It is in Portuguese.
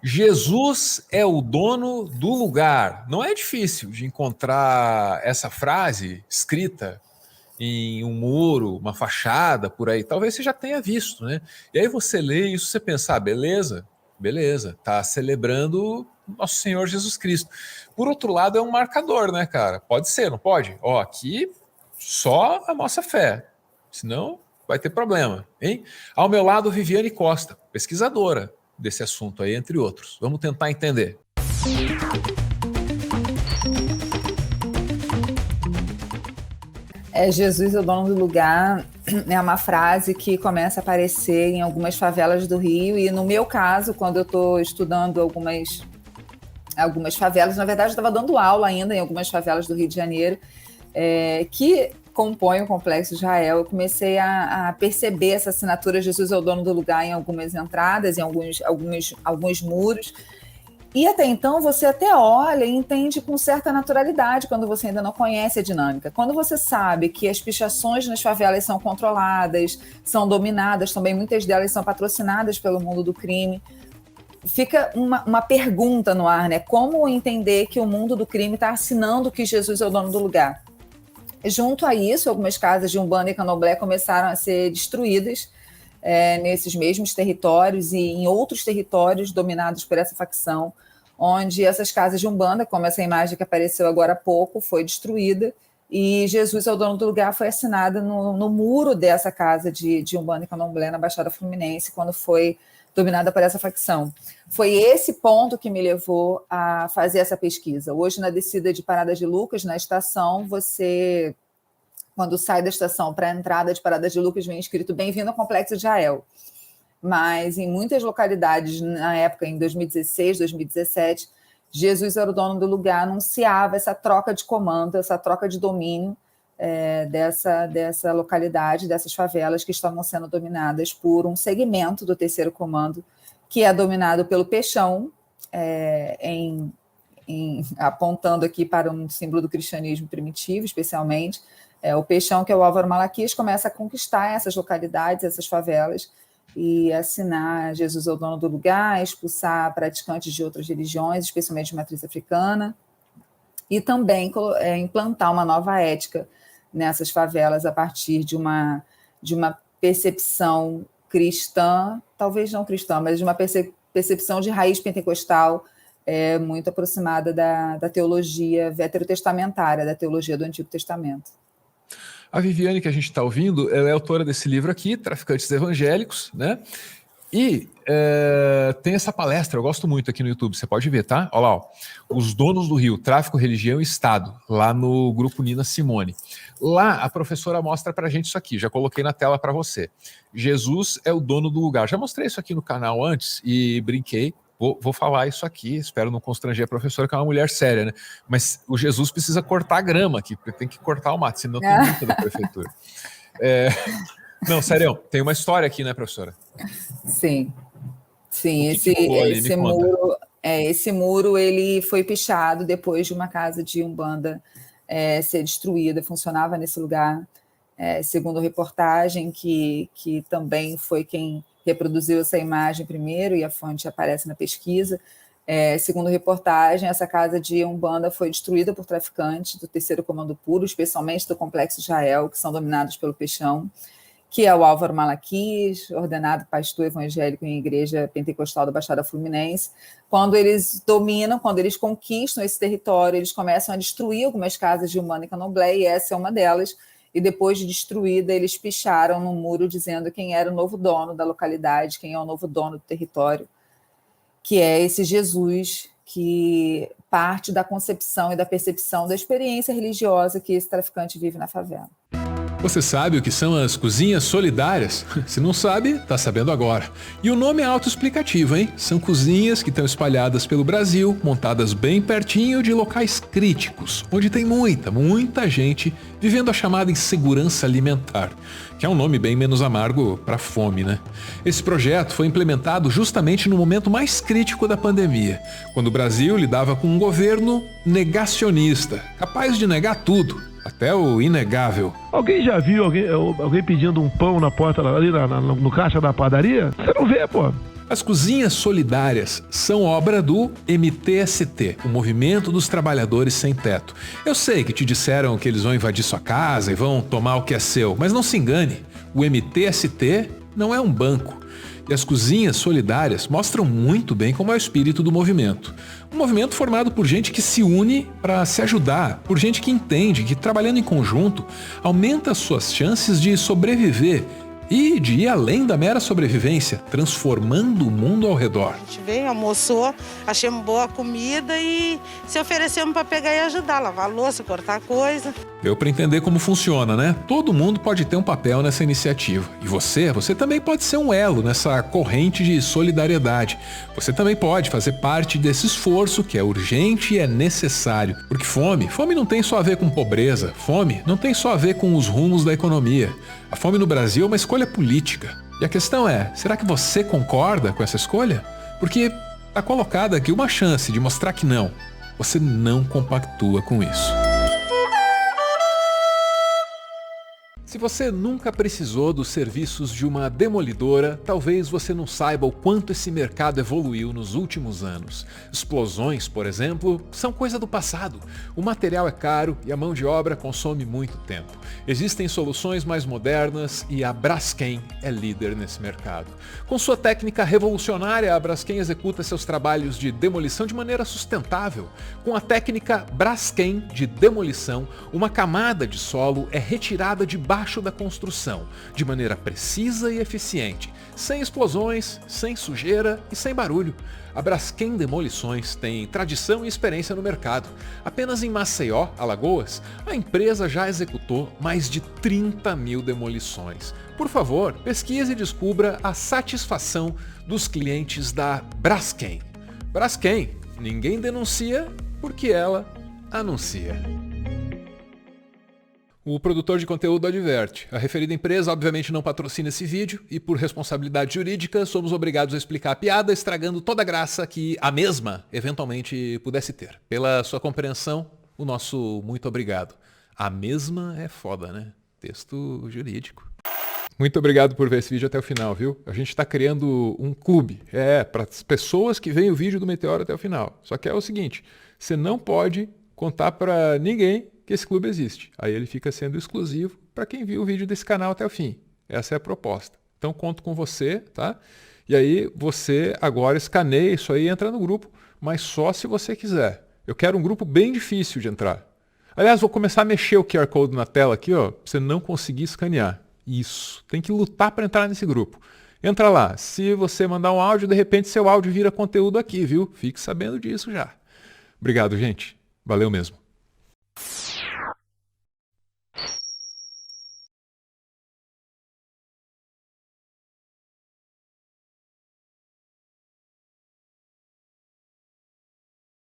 Jesus é o dono do lugar. Não é difícil de encontrar essa frase escrita em um muro, uma fachada, por aí. Talvez você já tenha visto, né? E aí você lê isso, você pensa, beleza, tá celebrando nosso Senhor Jesus Cristo. Por outro lado, é um marcador, né, cara? Pode ser, não pode? Ó, aqui só a nossa fé, senão vai ter problema, hein? Ao meu lado, Viviane Costa, pesquisadora desse assunto aí, entre outros. Vamos tentar entender. Jesus é o dono do lugar é uma frase que começa a aparecer em algumas favelas do Rio, e no meu caso, quando eu estou estudando algumas favelas, na verdade eu estava dando aula ainda em algumas favelas do Rio de Janeiro, que compõem o Complexo Israel, eu comecei a perceber essa assinatura Jesus é o dono do lugar em algumas entradas, em alguns muros. E até então você até olha e entende com certa naturalidade quando você ainda não conhece a dinâmica. Quando você sabe que as pichações nas favelas são controladas, são dominadas, também muitas delas são patrocinadas pelo mundo do crime, fica uma pergunta no ar, né? Como entender que o mundo do crime está assinando que Jesus é o dono do lugar? Junto a isso, algumas casas de Umbanda e Candomblé começaram a ser destruídas nesses mesmos territórios e em outros territórios dominados por essa facção, onde essas casas de Umbanda, como essa imagem que apareceu agora há pouco, foi destruída e Jesus é o dono do lugar foi assinada no muro dessa casa de Umbanda e Candomblé na Baixada Fluminense, quando foi dominada por essa facção. Foi esse ponto que me levou a fazer essa pesquisa. Hoje, na descida de Parada de Lucas, na estação, você... Quando sai da estação para a entrada de Parada de Lucas, vem escrito Bem-vindo ao Complexo Israel. Mas em muitas localidades, na época, em 2016, 2017, Jesus era o dono do lugar, anunciava essa troca de comando, essa troca de domínio dessa localidade, dessas favelas que estavam sendo dominadas por um segmento do terceiro comando, que é dominado pelo Peixão, apontando aqui para um símbolo do cristianismo primitivo, especialmente. O Peixão, que é o Álvaro Malaquias, começa a conquistar essas localidades, essas favelas, e assinar Jesus é o dono do lugar, expulsar praticantes de outras religiões, especialmente de matriz africana, e também implantar uma nova ética nessas favelas a partir de uma percepção cristã, talvez não cristã, mas de uma percepção de raiz pentecostal, muito aproximada da teologia veterotestamentária, da teologia do Antigo Testamento. A Viviane, que a gente está ouvindo, ela é autora desse livro aqui, Traficantes Evangélicos, né? E tem essa palestra, eu gosto muito aqui no YouTube, você pode ver, tá? Olha lá, ó. Os Donos do Rio, Tráfico, Religião e Estado, lá no grupo Nina Simone. Lá a professora mostra pra gente isso aqui, já coloquei na tela para você. Jesus é o dono do lugar. Já mostrei isso aqui no canal antes e brinquei. Vou falar isso aqui, espero não constranger a professora, que é uma mulher séria, né? Mas o Jesus precisa cortar a grama aqui, porque tem que cortar o mato, senão tem multa da prefeitura. Não, sério, tem uma história aqui, né, professora? Sim. Esse muro ele foi pichado depois de uma casa de Umbanda ser destruída, funcionava nesse lugar, segundo reportagem, que também foi quem reproduziu essa imagem primeiro, e a fonte aparece na pesquisa. Segundo reportagem, essa casa de Umbanda foi destruída por traficantes do terceiro comando puro, especialmente do Complexo Israel, que são dominados pelo Peixão, que é o Álvaro Malaquias, ordenado pastor evangélico em igreja pentecostal da Baixada Fluminense. Quando eles dominam, quando eles conquistam esse território, eles começam a destruir algumas casas de Umbanda e Candomblé, e essa é uma delas. E depois de destruída, eles picharam no muro dizendo quem era o novo dono da localidade, quem é o novo dono do território, que é esse Jesus que parte da concepção e da percepção da experiência religiosa que esse traficante vive na favela. Você sabe o que são as cozinhas solidárias? Se não sabe, tá sabendo agora. E o nome é autoexplicativo, hein? São cozinhas que estão espalhadas pelo Brasil, montadas bem pertinho de locais críticos, onde tem muita gente vivendo a chamada insegurança alimentar, que é um nome bem menos amargo para fome, né? Esse projeto foi implementado justamente no momento mais crítico da pandemia, quando o Brasil lidava com um governo negacionista, capaz de negar tudo. Até o inegável. Alguém já viu alguém pedindo um pão na porta ali no caixa da padaria? Você não vê, pô. As cozinhas solidárias são obra do MTST, o Movimento dos Trabalhadores Sem Teto. Eu sei que te disseram que eles vão invadir sua casa e vão tomar o que é seu, mas não se engane, o MTST não é um banco. E as cozinhas solidárias mostram muito bem como é o espírito do movimento. Um movimento formado por gente que se une para se ajudar, por gente que entende que trabalhando em conjunto aumenta as suas chances de sobreviver e de ir além da mera sobrevivência, transformando o mundo ao redor. A gente veio, almoçou, achamos boa a comida e se oferecemos para pegar e ajudar, lavar a louça, cortar coisa. Deu para entender como funciona, né? Todo mundo pode ter um papel nessa iniciativa. E você também pode ser um elo nessa corrente de solidariedade. Você também pode fazer parte desse esforço que é urgente e é necessário. Porque fome não tem só a ver com pobreza. Fome não tem só a ver com os rumos da economia. A fome no Brasil é uma escolha política. E a questão é, será que você concorda com essa escolha? Porque está colocada aqui uma chance de mostrar que não. Você não compactua com isso. Se você nunca precisou dos serviços de uma demolidora, talvez você não saiba o quanto esse mercado evoluiu nos últimos anos. Explosões, por exemplo, são coisa do passado. O material é caro e a mão de obra consome muito tempo. Existem soluções mais modernas e a Braskem é líder nesse mercado. Com sua técnica revolucionária, a Braskem executa seus trabalhos de demolição de maneira sustentável. Com a técnica Braskem de demolição, uma camada de solo é retirada debaixo da construção, de maneira precisa e eficiente, sem explosões, sem sujeira e sem barulho. A Braskem Demolições tem tradição e experiência no mercado. Apenas em Maceió, Alagoas, a empresa já executou mais de 30 mil demolições. Por favor, pesquise e descubra a satisfação dos clientes da Braskem. Braskem, ninguém denuncia porque ela anuncia. O produtor de conteúdo adverte. A referida empresa obviamente não patrocina esse vídeo e por responsabilidade jurídica somos obrigados a explicar a piada, estragando toda a graça que a mesma eventualmente pudesse ter. Pela sua compreensão, o nosso muito obrigado. A mesma é foda, né? Texto jurídico. Muito obrigado por ver esse vídeo até o final, viu? A gente está criando um clube. Para as pessoas que veem o vídeo do Meteoro até o final. Só que é o seguinte, você não pode contar para ninguém que esse clube existe. Aí ele fica sendo exclusivo para quem viu o vídeo desse canal até o fim. Essa é a proposta. Então conto com você, tá? E aí você agora escaneia isso aí e entra no grupo, mas só se você quiser. Eu quero um grupo bem difícil de entrar. Aliás, vou começar a mexer o QR Code na tela aqui, ó, pra você não conseguir escanear. Isso. Tem que lutar para entrar nesse grupo. Entra lá. Se você mandar um áudio, de repente seu áudio vira conteúdo aqui, viu? Fique sabendo disso já. Obrigado, gente. Valeu mesmo.